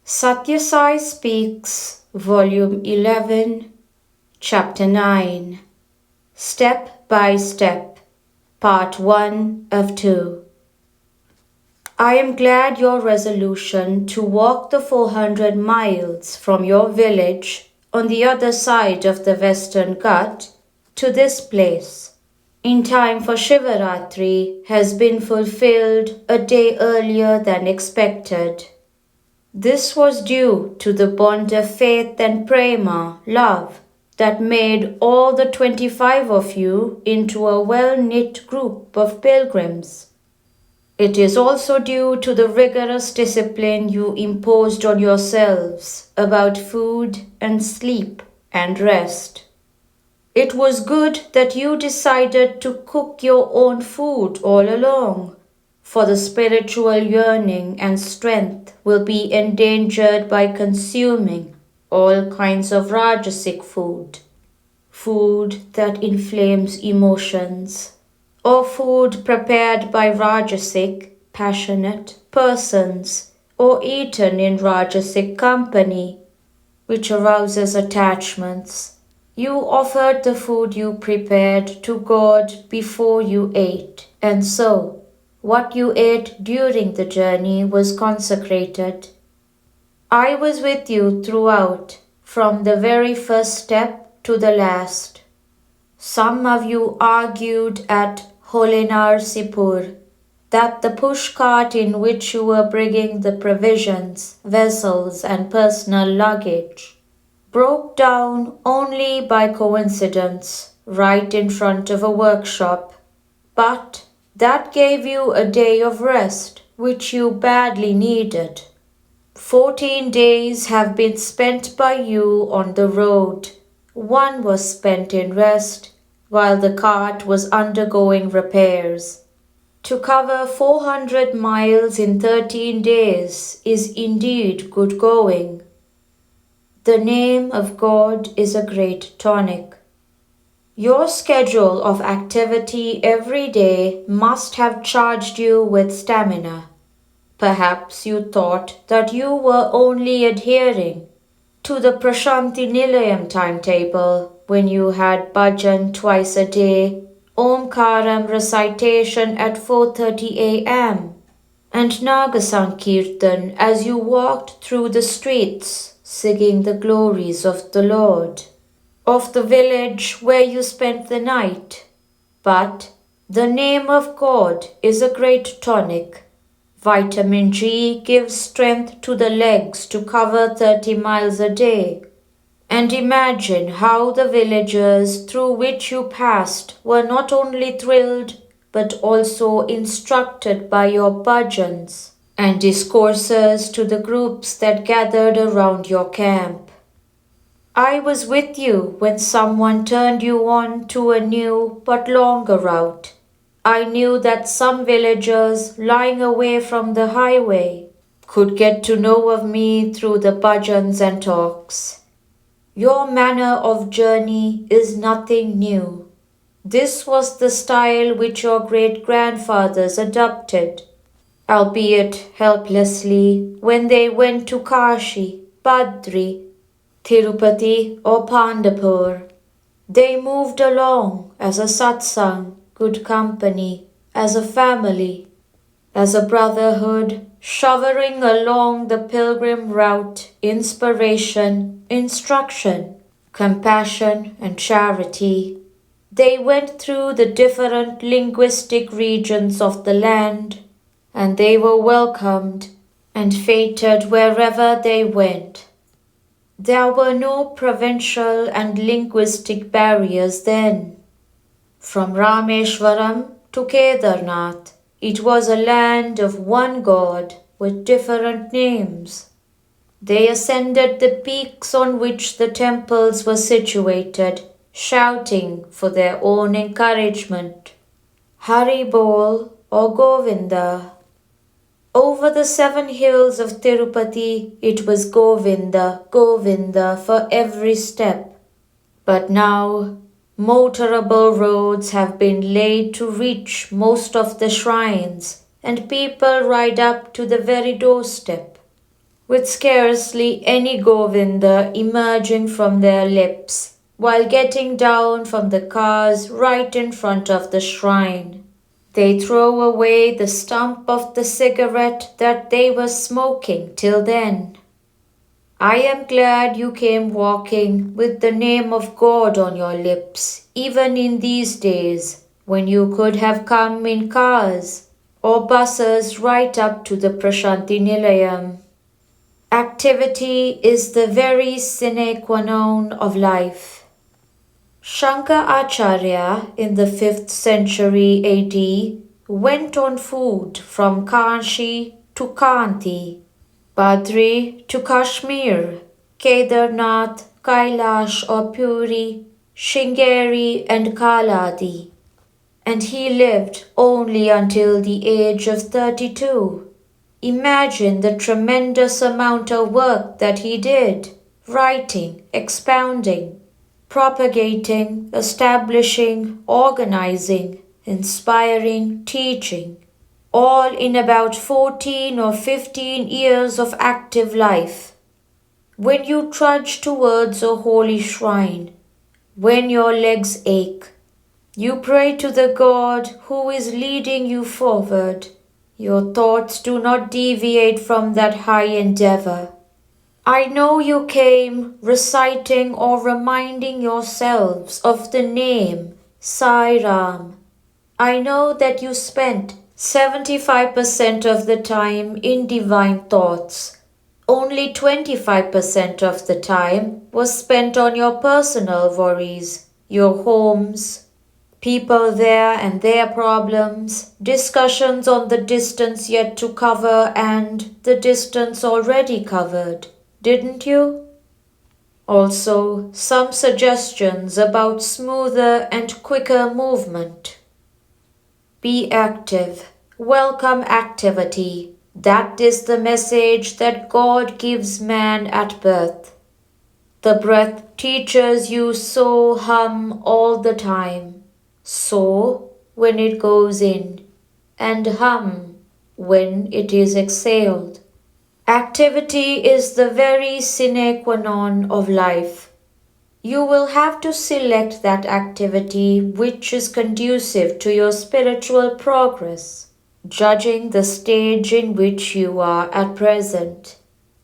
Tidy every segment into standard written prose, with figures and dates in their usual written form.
Sathya Sai Speaks, Volume 11, Chapter 9, Step by Step, Part 1 of 2. I am glad your resolution to walk the 400 miles from your village on the other side of the Western Ghat to this place in time for Shivaratri has been fulfilled a day earlier than expected. This was due to the bond of faith and prema, love, that made all the 25 of you into a well-knit group of pilgrims. It is also due to the rigorous discipline you imposed on yourselves about food and sleep and rest. It was good that you decided to cook your own food all along, for the spiritual yearning and strength will be endangered by consuming all kinds of rajasic food, food that inflames emotions, or food prepared by rajasic, passionate persons, or eaten in rajasic company, which arouses attachments. You offered the food you prepared to God before you ate, and so what you ate during the journey was consecrated. I was with you throughout, from the very first step to the last. Some of you argued at Holenarsipur that the push cart in which you were bringing the provisions, vessels, and personal luggage broke down only by coincidence right in front of a workshop, but that gave you a day of rest which you badly needed. 14 days have been spent by you on the road. One was spent in rest while the cart was undergoing repairs. To cover 400 miles in 13 days is indeed good going. The name of God is a great tonic. Your schedule of activity every day must have charged you with stamina. Perhaps you thought that you were only adhering to the Prashanti Nilayam timetable when you had bhajan twice a day, Omkaram recitation at 4:30 a.m., and Nagasankirtan as you walked through the streets singing the glories of the Lord, of the village where you spent the night. But the name of God is a great tonic. Vitamin G gives strength to the legs to cover 30 miles a day. And imagine how the villagers through which you passed were not only thrilled but also instructed by your bhajans and discourses to the groups that gathered around your camp. I was with you when someone turned you on to a new but longer route. I knew that some villagers lying away from the highway could get to know of me through the bhajans and talks. Your manner of journey is nothing new. This was the style which your great-grandfathers adopted, albeit helplessly, when they went to Kashi, Badri, Tirupati or Pandapur. They moved along as a satsang, good company, as a family, as a brotherhood, showering along the pilgrim route inspiration, instruction, compassion, and charity. They went through the different linguistic regions of the land, and they were welcomed and feted wherever they went. There were no provincial and linguistic barriers then. From Rameshwaram to Kedarnath, it was a land of one God with different names. They ascended the peaks on which the temples were situated, shouting for their own encouragement, Hari Bol or Govinda. Over the 7 hills of Tirupati, it was Govinda, Govinda for every step. But now, motorable roads have been laid to reach most of the shrines, and people ride up to the very doorstep. with scarcely any Govinda emerging from their lips, while getting down from the cars right in front of the shrine. They throw away the stump of the cigarette that they were smoking till then. I am glad you came walking with the name of God on your lips, even in these days, when you could have come in cars or buses right up to the Prashanti Nilayam. Activity is the very sine qua non of life. Shankaracharya in the 5th century AD went on foot from Kanchi to Kanti, Badri to Kashmir, Kedarnath, Kailash or Puri, Shringeri and Kaladi, and he lived only until the age of 32. Imagine the tremendous amount of work that he did, writing, expounding, propagating, establishing, organizing, inspiring, teaching, all in about 14 or 15 years of active life. When you trudge towards a holy shrine, when your legs ache, you pray to the God who is leading you forward. Your thoughts do not deviate from that high endeavor. I know you came reciting or reminding yourselves of the name Sai Ram. I know that you spent 75% of the time in divine thoughts. Only 25% of the time was spent on your personal worries, your homes, people there and their problems, discussions on the distance yet to cover and the distance already covered, didn't you? Also, some suggestions about smoother and quicker movement. Be active. Welcome activity. That is the message that God gives man at birth. The breath teaches you so hum all the time. So when it goes in, and hum when it is exhaled. Activity is the very sine qua non of life. You will have to select that activity which is conducive to your spiritual progress, judging the stage in which you are at present.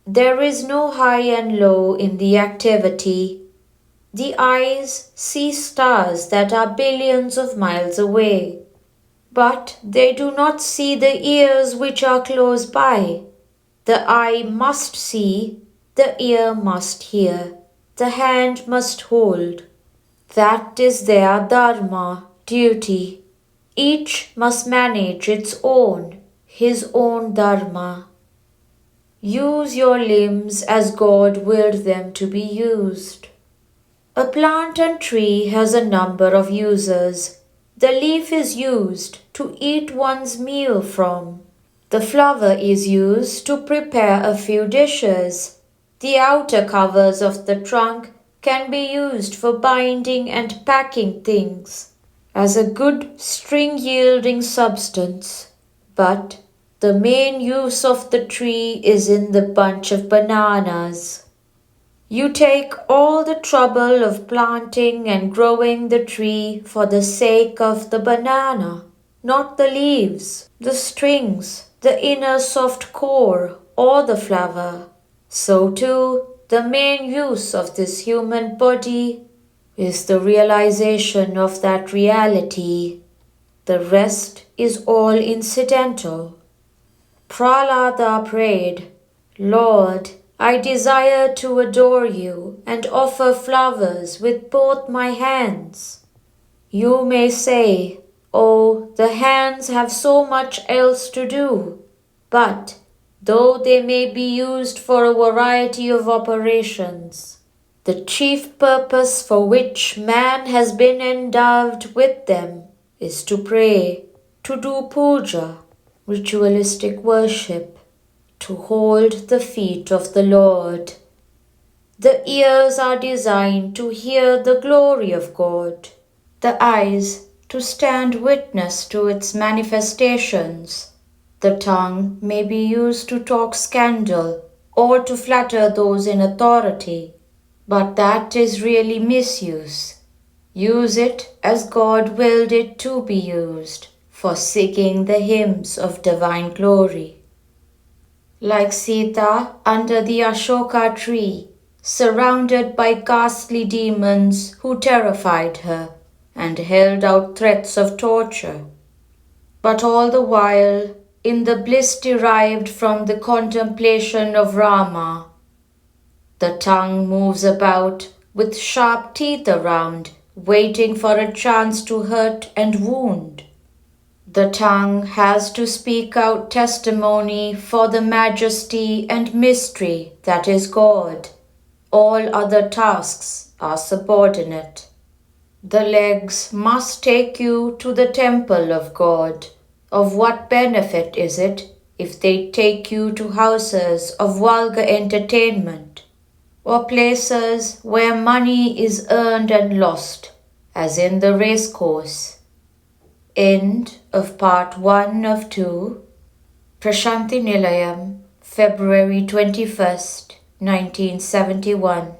There is no high and low in the activity. The eyes see stars that are billions of miles away, but they do not see the ears which are close by. The eye must see, the ear must hear, the hand must hold. That is their dharma, duty. Each must manage his own dharma. Use your limbs as God willed them to be used. A plant and tree has a number of uses. The leaf is used to eat one's meal from. The flower is used to prepare a few dishes. The outer covers of the trunk can be used for binding and packing things as a good string-yielding substance. But the main use of the tree is in the bunch of bananas. You take all the trouble of planting and growing the tree for the sake of the banana, not the leaves, the strings, the inner soft core, or the flower. So too, the main use of this human body is the realization of that reality. The rest is all incidental. Prahlada prayed, Lord, I desire to adore you and offer flowers with both my hands. You may say, oh, the hands have so much else to do. But though they may be used for a variety of operations, the chief purpose for which man has been endowed with them is to pray, to do puja, ritualistic worship, to hold the feet of the Lord. The ears are designed to hear the glory of God, the eyes to stand witness to its manifestations. The tongue may be used to talk scandal, or to flatter those in authority, but that is really misuse. Use it as God willed it to be used, for seeking the hymns of divine glory. Like Sita under the Ashoka tree, surrounded by ghastly demons who terrified her and held out threats of torture. But all the while, in the bliss derived from the contemplation of Rama, the tongue moves about with sharp teeth around, waiting for a chance to hurt and wound. The tongue has to speak out testimony for the majesty and mystery that is God. All other tasks are subordinate. The legs must take you to the temple of God. Of what benefit is it if they take you to houses of vulgar entertainment, or places where money is earned and lost, as in the racecourse? End of part 1 of 2. Prashanti Nilayam, February 21st, 1971.